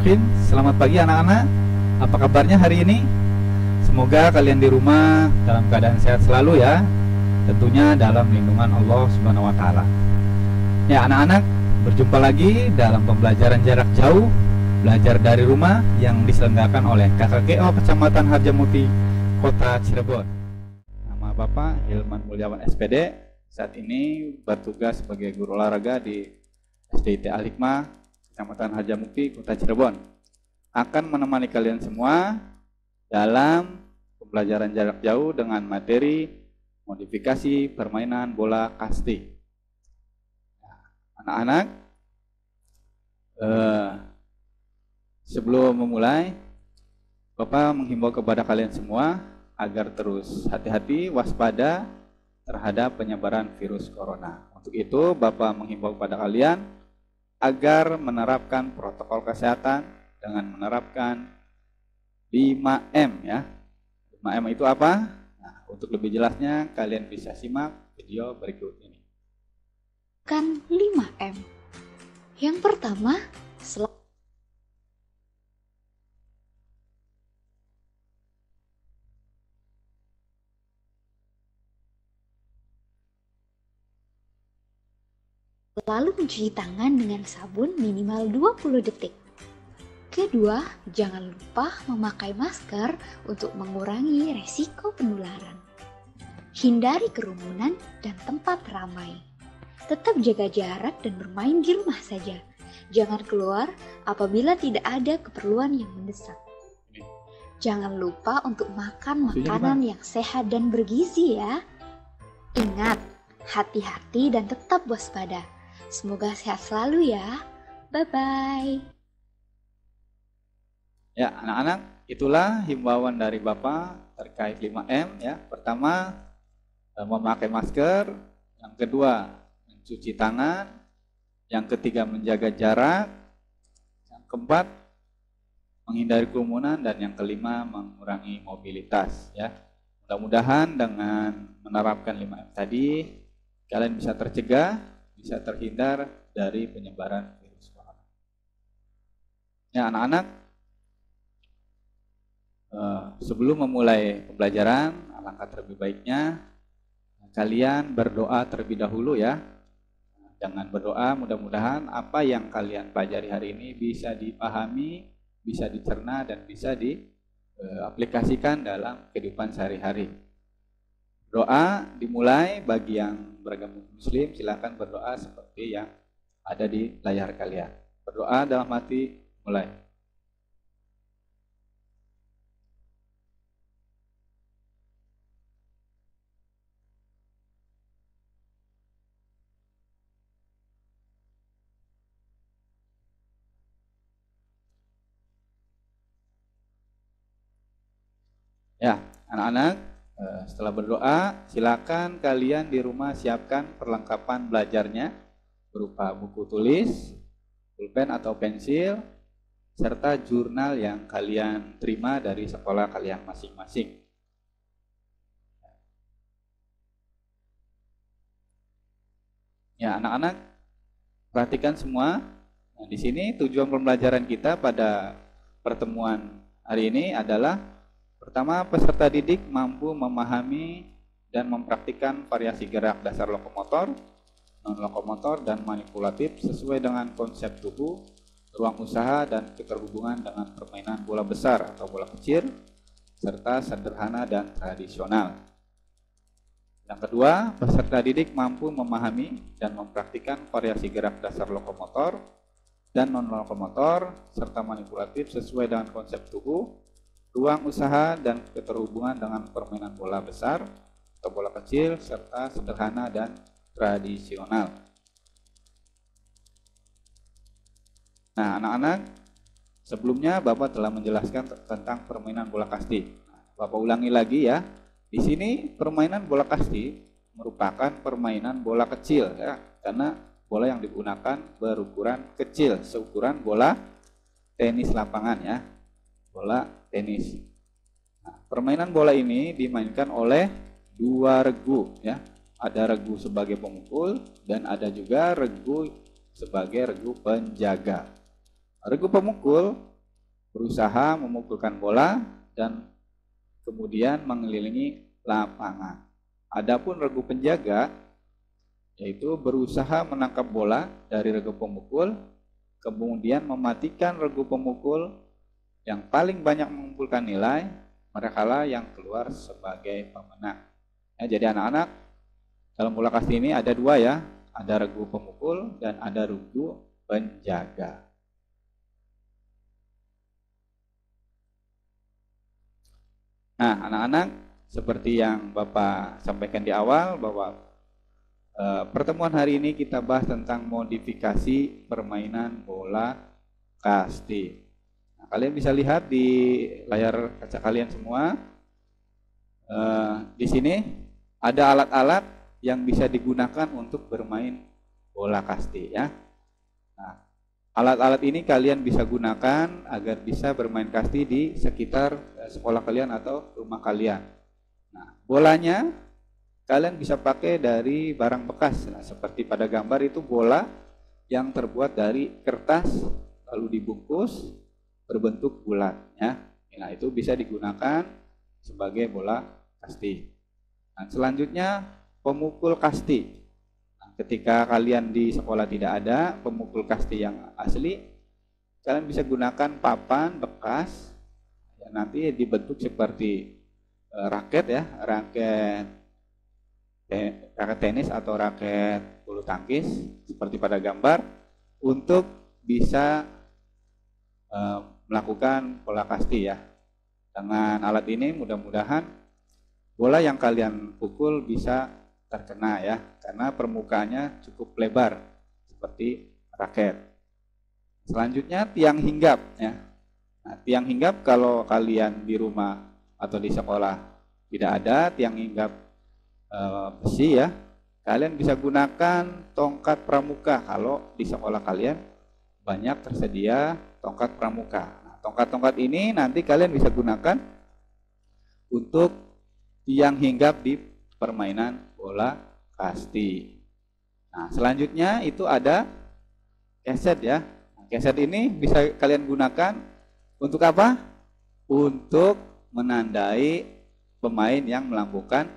Bismillahirrahmanirrahim. Selamat pagi anak-anak. Apa kabarnya hari ini? Semoga kalian di rumah dalam keadaan sehat selalu ya. Tentunya dalam lindungan Allah Subhanahu wa taala. Ya anak-anak, berjumpa lagi dalam pembelajaran jarak jauh, belajar dari rumah yang diselenggarakan oleh KKGO Kecamatan Harjamukti, Kota Cirebon. Nama Bapak Hilman Mulyawan SPD. Saat ini bertugas sebagai guru olahraga di SDIT Al-Hikmah Kecamatan Harjamukti, Kota Cirebon. Akan menemani kalian semua dalam pembelajaran jarak jauh dengan materi modifikasi permainan bola kasti. Anak-anak, sebelum memulai, Bapak menghimbau kepada kalian semua agar terus hati-hati, waspada terhadap penyebaran virus corona. Untuk itu, Bapak menghimbau kepada kalian agar menerapkan protokol kesehatan dengan menerapkan 5M ya. 5M itu apa? Nah, untuk lebih jelasnya kalian bisa simak video berikut ini. Kan 5M. Yang pertama, selalu mencuci tangan dengan sabun minimal 20 detik. Kedua, jangan lupa memakai masker untuk mengurangi resiko penularan. Hindari kerumunan dan tempat ramai. Tetap jaga jarak dan bermain di rumah saja. Jangan keluar apabila tidak ada keperluan yang mendesak. Jangan lupa untuk makan makanan yang sehat dan bergizi ya. Ingat, hati-hati dan tetap waspada. Semoga sehat selalu ya. Bye-bye. Ya, anak-anak, itulah himbauan dari Bapak terkait 5M ya. Pertama, memakai masker. Yang kedua, mencuci tangan. Yang ketiga, menjaga jarak. Yang keempat, menghindari kerumunan. Dan yang kelima, mengurangi mobilitas ya. Mudah-mudahan dengan menerapkan 5M tadi, kalian bisa tercegah, bisa terhindar dari penyebaran virus corona. Ya anak-anak, sebelum memulai pembelajaran, alangkah terlebih baiknya kalian berdoa terlebih dahulu ya. Dengan berdoa mudah-mudahan apa yang kalian pelajari hari ini bisa dipahami, bisa dicerna dan bisa diaplikasikan dalam kehidupan sehari-hari. Doa dimulai. Bagi yang beragama muslim silakan berdoa seperti yang ada di layar kalian. Berdoa dalam hati, mulai. Ya, anak-anak, setelah berdoa, silakan kalian di rumah siapkan perlengkapan belajarnya berupa buku tulis, pulpen atau pensil, serta jurnal yang kalian terima dari sekolah kalian masing-masing. Ya, anak-anak, perhatikan semua. Nah, di sini tujuan pembelajaran kita pada pertemuan hari ini adalah pertama, peserta didik mampu memahami dan mempraktikkan variasi gerak dasar lokomotor, non-lokomotor, dan manipulatif sesuai dengan konsep tubuh, ruang usaha, dan keterhubungan dengan permainan bola besar atau bola kecil, serta sederhana dan tradisional. Yang kedua, peserta didik mampu memahami dan mempraktikkan variasi gerak dasar lokomotor dan non-lokomotor, serta manipulatif sesuai dengan konsep tubuh, ruang usaha, dan keterhubungan dengan permainan bola besar atau bola kecil, serta sederhana dan tradisional. Nah, anak-anak, sebelumnya Bapak telah menjelaskan tentang permainan bola kasti. Bapak ulangi lagi ya. Di sini permainan bola kasti merupakan permainan bola kecil ya, karena bola yang digunakan berukuran kecil, seukuran bola tenis lapangan ya. Bola tenis. Nah, permainan bola ini dimainkan oleh dua regu ya. Ada regu sebagai pemukul dan ada juga regu sebagai regu penjaga. Regu pemukul berusaha memukulkan bola dan kemudian mengelilingi lapangan. Adapun regu penjaga yaitu berusaha menangkap bola dari regu pemukul, kemudian mematikan regu pemukul yang paling banyak mengumpulkan nilai, merekalah yang keluar sebagai pemenang. Ya, jadi anak-anak, dalam bola kasti ini ada dua ya, ada regu pemukul dan ada regu penjaga. Nah, anak-anak, seperti yang Bapak sampaikan di awal bahwa pertemuan hari ini kita bahas tentang modifikasi permainan bola kasti. Nah, kalian bisa lihat di layar kaca kalian semua. Di sini ada alat-alat yang bisa digunakan untuk bermain bola kasti ya. Nah, alat-alat ini kalian bisa gunakan agar bisa bermain kasti di sekitar sekolah kalian atau rumah kalian. Nah, bolanya kalian bisa pakai dari barang bekas. Nah, seperti pada gambar itu bola yang terbuat dari kertas lalu dibungkus berbentuk bulat ya. Nah, itu bisa digunakan sebagai bola kasti. Nah, selanjutnya pemukul kasti. Nah, ketika kalian di sekolah tidak ada pemukul kasti yang asli, kalian bisa gunakan papan bekas yang nanti dibentuk seperti raket ya, raket tenis atau raket bulu tangkis seperti pada gambar untuk bisa melakukan bola kasti ya. Dengan alat ini mudah-mudahan bola yang kalian pukul bisa terkena ya, karena permukaannya cukup lebar seperti raket. Selanjutnya tiang hinggap ya. Nah, tiang hinggap kalau kalian di rumah atau di sekolah tidak ada tiang hinggap besi ya, kalian bisa gunakan tongkat pramuka kalau di sekolah kalian banyak tersedia tongkat pramuka. Nah, tongkat-tongkat ini nanti kalian bisa gunakan untuk tiang hinggap di permainan bola kasti. Nah, selanjutnya itu ada keset ya. Nah, keset ini bisa kalian gunakan untuk apa? Untuk menandai pemain yang melambungkan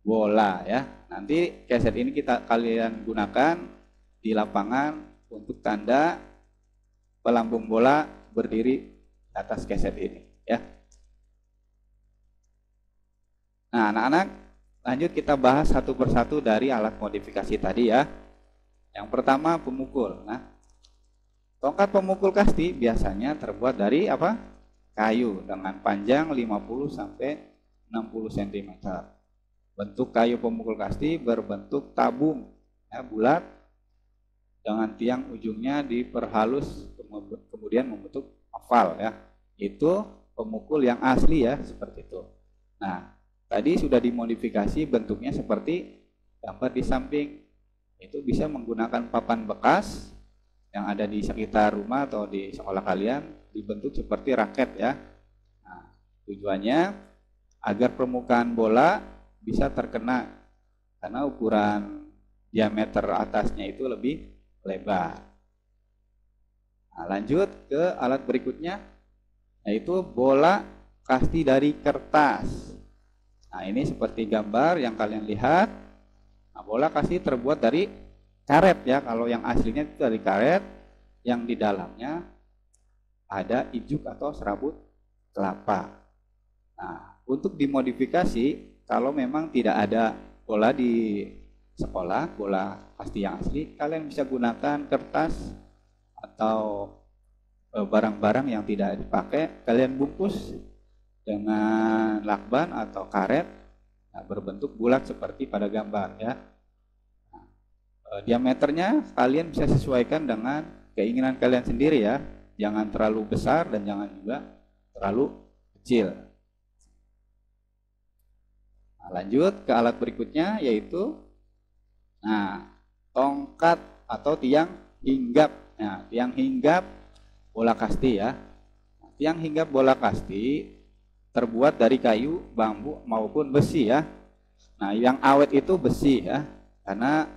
bola ya. Nanti keset ini kalian gunakan di lapangan untuk tanda pelambung bola berdiri di atas keset ini ya. Nah, anak-anak, lanjut kita bahas satu persatu dari alat modifikasi tadi ya. Yang pertama pemukul. Nah, tongkat pemukul kasti biasanya terbuat dari apa? Kayu dengan panjang 50 sampai 60 cm. Bentuk kayu pemukul kasti berbentuk tabung ya, bulat dengan tiang ujungnya diperhalus kemudian membentuk oval ya. Itu pemukul yang asli ya, seperti itu. Nah, tadi sudah dimodifikasi bentuknya seperti gambar di samping. Itu bisa menggunakan papan bekas yang ada di sekitar rumah atau di sekolah kalian dibentuk seperti raket ya. Nah, tujuannya agar permukaan bola bisa terkena karena ukuran diameter atasnya itu lebih lebar. Nah, lanjut ke alat berikutnya yaitu bola kasti dari kertas. Nah, ini seperti gambar yang kalian lihat. Nah, bola kasti terbuat dari karet ya. Kalau yang aslinya itu dari karet yang di dalamnya ada ijuk atau serabut kelapa. Nah, untuk dimodifikasi kalau memang tidak ada bola di sekolah, bola kasti yang asli, kalian bisa gunakan kertas atau barang-barang yang tidak dipakai, kalian bungkus dengan lakban atau karet berbentuk bulat seperti pada gambar ya. Nah, diameternya kalian bisa sesuaikan dengan keinginan kalian sendiri ya. Jangan terlalu besar dan jangan juga terlalu kecil. Nah, lanjut ke alat berikutnya yaitu tongkat atau tiang hinggap. Nah, tiang hinggap bola kasti ya. Nah, tiang hinggap bola kasti terbuat dari kayu, bambu maupun besi ya. Nah, yang awet itu besi ya, karena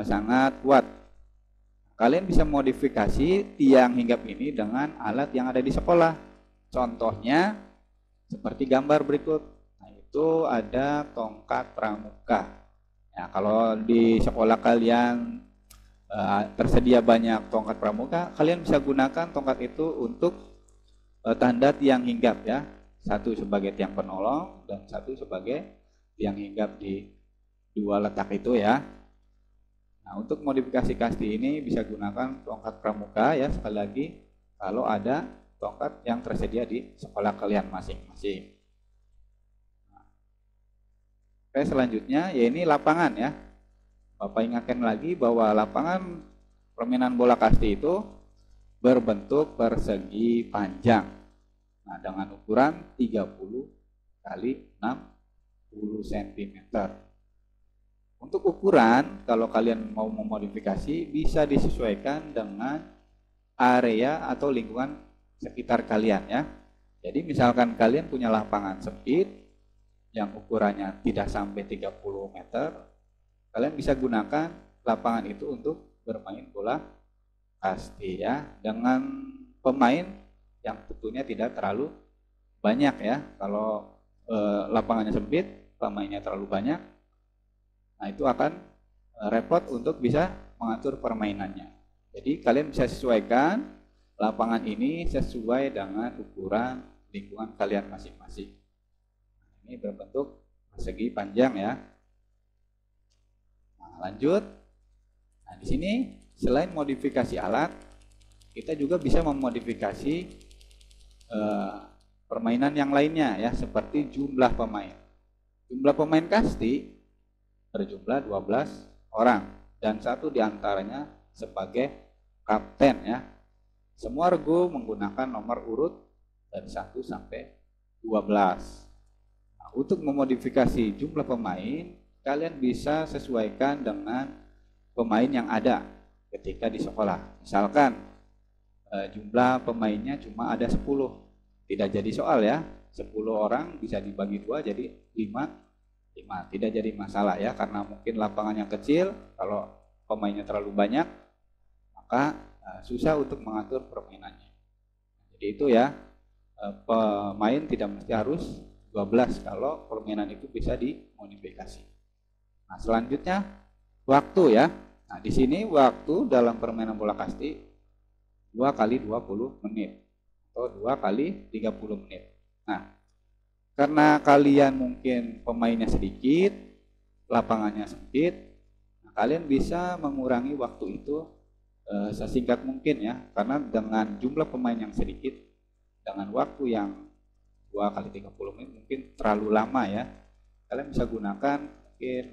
sangat kuat. kalian bisa modifikasi tiang hinggap ini dengan alat yang ada di sekolah. Contohnya seperti gambar berikut. Nah, itu ada tongkat pramuka. Ya, kalau di sekolah kalian tersedia banyak tongkat pramuka, kalian bisa gunakan tongkat itu untuk tanda tiang hinggap ya. Satu sebagai tiang penolong dan satu sebagai tiang hinggap di dua letak itu ya. Nah, untuk modifikasi kasti ini bisa gunakan tongkat pramuka ya, sekali lagi kalau ada tongkat yang tersedia di sekolah kalian masing-masing. Oke, selanjutnya ya ini lapangan ya. Bapak ingatkan lagi bahwa lapangan permainan bola kasti itu berbentuk persegi panjang. Nah, dengan ukuran 30 kali 60 cm. Untuk ukuran, kalau kalian mau memodifikasi, bisa disesuaikan dengan area atau lingkungan sekitar kalian ya. Jadi misalkan kalian punya lapangan sempit yang ukurannya tidak sampai 30 meter, kalian bisa gunakan lapangan itu untuk bermain bola kasti ya, dengan pemain yang tentunya tidak terlalu banyak ya. Kalau lapangannya sempit, pemainnya terlalu banyak, nah itu akan repot untuk bisa mengatur permainannya. Jadi kalian bisa sesuaikan lapangan ini sesuai dengan ukuran lingkungan kalian masing-masing. Ini berbentuk persegi panjang ya. Nah, lanjut. Nah, di sini selain modifikasi alat, kita juga bisa memodifikasi permainan yang lainnya ya, seperti jumlah pemain. Jumlah pemain kasti berjumlah 12 orang dan satu diantaranya sebagai kapten ya. Semua regu menggunakan nomor urut dari 1 sampai 12. Nah, untuk memodifikasi jumlah pemain, kalian bisa sesuaikan dengan pemain yang ada ketika di sekolah. Misalkan jumlah pemainnya cuma ada 10, tidak jadi soal ya. 10 orang bisa dibagi 2 jadi 5, tidak jadi masalah ya, karena mungkin lapangannya kecil. Kalau pemainnya terlalu banyak, maka susah untuk mengatur permainannya. Jadi itu ya, pemain tidak mesti harus 12 kalau permainan itu bisa dimodifikasi. Nah, selanjutnya waktu ya. Nah, di sini waktu dalam permainan bola kasti 2 kali 20 menit atau 2 kali 30 menit. Nah, karena kalian mungkin pemainnya sedikit, lapangannya sempit, nah kalian bisa mengurangi waktu itu sesingkat mungkin ya. Karena dengan jumlah pemain yang sedikit, dengan waktu yang 2 kali 30 menit mungkin terlalu lama ya. Kalian bisa gunakan mungkin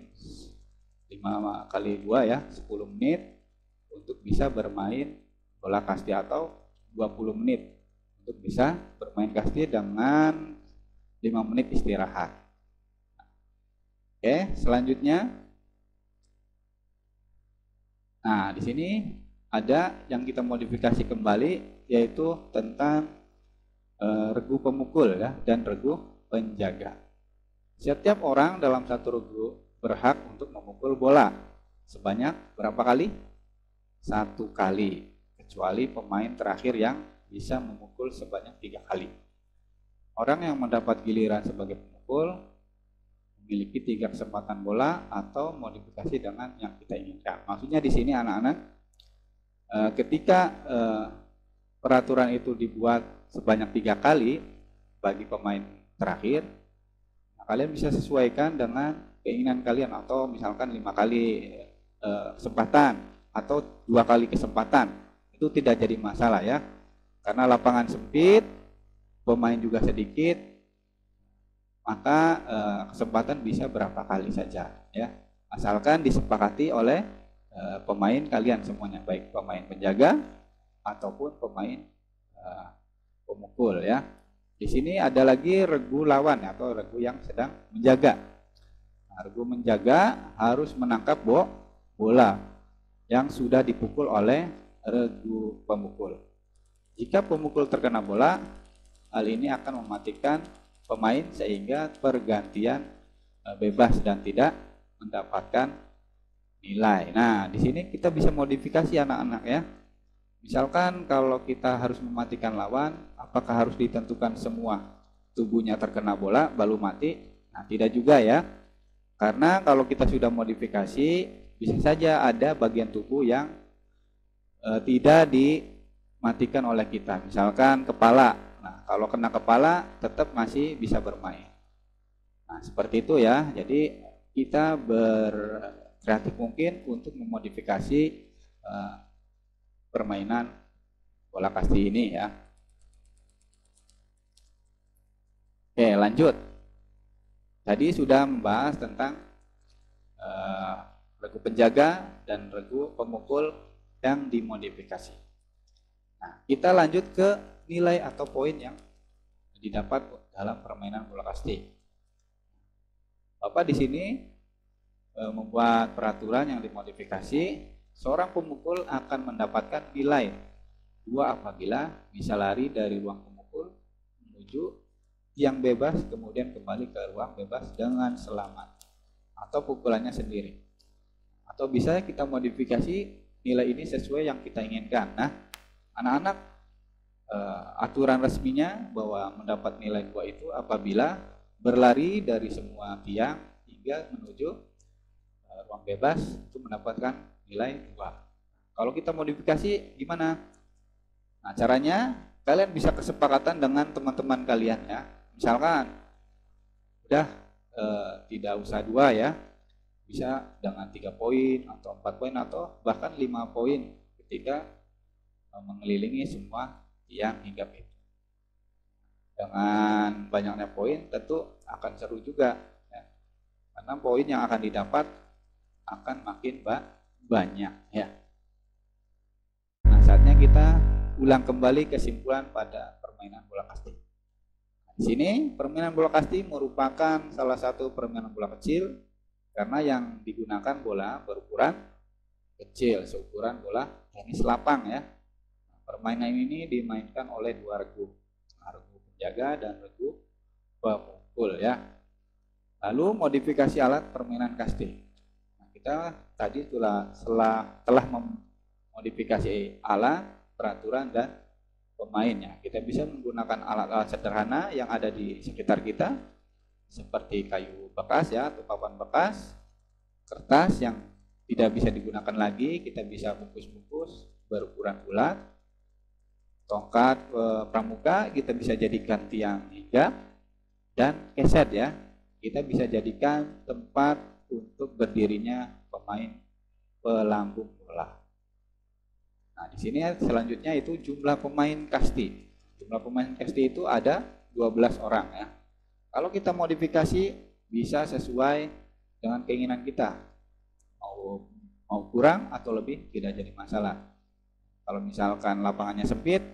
5 kali 2 ya, 10 menit untuk bisa bermain bola kasti, atau 20 menit untuk bisa bermain kasti dengan 5 menit istirahat. Oke, selanjutnya. Nah, di sini ada yang kita modifikasi kembali, yaitu tentang regu pemukul ya dan regu penjaga. Setiap orang dalam satu regu berhak untuk memukul bola sebanyak berapa kali? 1 kali, kecuali pemain terakhir yang bisa memukul sebanyak 3 kali. Orang yang mendapat giliran sebagai pemukul memiliki 3 kesempatan bola atau modifikasi dengan yang kita inginkan. Maksudnya di sini anak-anak, ketika peraturan itu dibuat sebanyak 3 kali bagi pemain terakhir, nah kalian bisa sesuaikan dengan keinginan kalian, atau misalkan 5 kali kesempatan atau 2 kali kesempatan, itu tidak jadi masalah ya, karena lapangan sempit, pemain juga sedikit, maka kesempatan bisa berapa kali saja ya, asalkan disepakati oleh pemain kalian semuanya, baik pemain penjaga ataupun pemain pemukul ya. Di sini ada lagi regu lawan atau regu yang sedang menjaga. Nah, regu menjaga harus menangkap bola yang sudah dipukul oleh regu pemukul. Jika pemukul terkena bola, hal ini akan mematikan pemain sehingga pergantian bebas dan tidak mendapatkan nilai. Nah, di sini kita bisa modifikasi anak-anak ya. Misalkan kalau kita harus mematikan lawan, apakah harus ditentukan semua tubuhnya terkena bola baru mati? Nah, tidak juga ya. Karena kalau kita sudah modifikasi, bisa saja ada bagian tubuh yang tidak dimatikan oleh kita. Misalkan kepala. Nah, kalau kena kepala tetap masih bisa bermain. Nah, seperti itu ya. Jadi kita berkreatif mungkin untuk memodifikasi permainan bola kasti ini ya. Oke, lanjut. Tadi sudah membahas tentang regu penjaga dan regu pemukul yang dimodifikasi. Nah, kita lanjut ke nilai atau poin yang didapat dalam permainan bola kasti. Bapak di sini membuat peraturan yang dimodifikasi. Seorang pemukul akan mendapatkan nilai 2 apabila bisa lari dari ruang pemukul menuju yang bebas kemudian kembali ke ruang bebas dengan selamat atau pukulannya sendiri. Atau bisa kita modifikasi nilai ini sesuai yang kita inginkan. Nah, anak-anak aturan resminya bahwa mendapat nilai 2 itu apabila berlari dari semua tiang hingga menuju ruang bebas itu mendapatkan nilai 2. Kalau kita modifikasi gimana? Nah, caranya kalian bisa kesepakatan dengan teman-teman kalian ya. Misalkan udah tidak usah 2 ya. Bisa dengan 3 poin atau 4 poin atau bahkan 5 poin ketika mengelilingi semua tiang hinggap itu. Dengan banyaknya poin tentu akan seru juga ya. Karena poin yang akan didapat akan makin banyak ya. Nah, saatnya kita ulang kembali kesimpulan pada permainan bola kasti. Di sini permainan bola kasti merupakan salah satu permainan bola kecil karena yang digunakan bola berukuran kecil, seukuran bola tenis lapang ya. Permainan ini dimainkan oleh 2 regu, regu penjaga dan regu pemukul ya. Lalu modifikasi alat permainan kasti. Kita tadi telah memodifikasi alat, peraturan, dan pemainnya. Kita bisa menggunakan alat-alat sederhana yang ada di sekitar kita, seperti kayu bekas ya, atau papan bekas, kertas yang tidak bisa digunakan lagi, kita bisa bungkus-bungkus berukuran bulat, tongkat pramuka kita bisa jadikan tiang hinggap, dan keset ya, kita bisa jadikan tempat untuk berdirinya pemain pelambung bola. Nah, di sini selanjutnya itu jumlah pemain kasti. Jumlah pemain kasti itu ada 12 orang ya. Kalau kita modifikasi bisa sesuai dengan keinginan kita. Mau kurang atau lebih tidak jadi masalah. Kalau misalkan lapangannya sempit,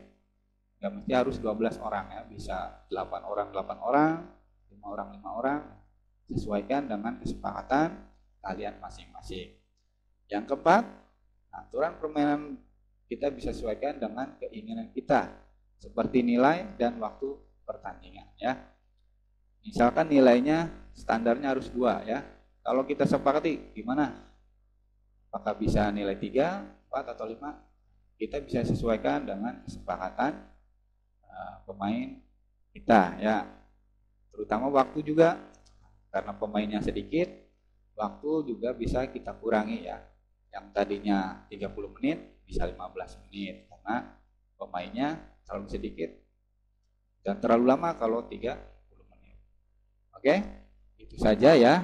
nggak mesti harus 12 orang ya, bisa 8 orang, 5 orang, 5 orang. Sesuaikan dengan kesepakatan kalian masing-masing. Yang keempat, aturan permainan kita bisa sesuaikan dengan keinginan kita, seperti nilai dan waktu pertandingan ya. Misalkan nilainya standarnya harus 2 ya. Kalau kita sepakati gimana? Apakah bisa nilai 3, 4 atau 5? Kita bisa sesuaikan dengan kesepakatan pemain kita ya. Terutama waktu juga. Karena pemainnya sedikit, waktu juga bisa kita kurangi ya. Yang tadinya 30 menit bisa 15 menit karena pemainnya terlalu sedikit, dan terlalu lama kalau 30 menit. Oke, itu saja ya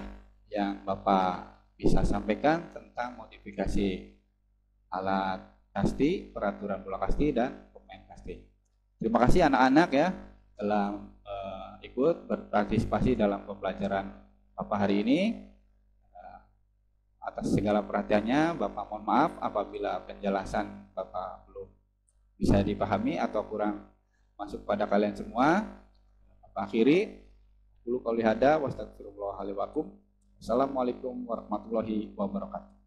yang Bapak bisa sampaikan tentang modifikasi alat kasti, peraturan bola kasti, dan pemain kasti. Terima kasih anak-anak ya telah ikut berpartisipasi dalam pembelajaran Bapak hari ini. Atas segala perhatiannya Bapak mohon maaf apabila penjelasan Bapak belum bisa dipahami atau kurang masuk pada kalian semua. Bapak akhiri, qulu qouli hadza wa astaghfirullah li wa lakum. Assalamualaikum warahmatullahi wabarakatuh.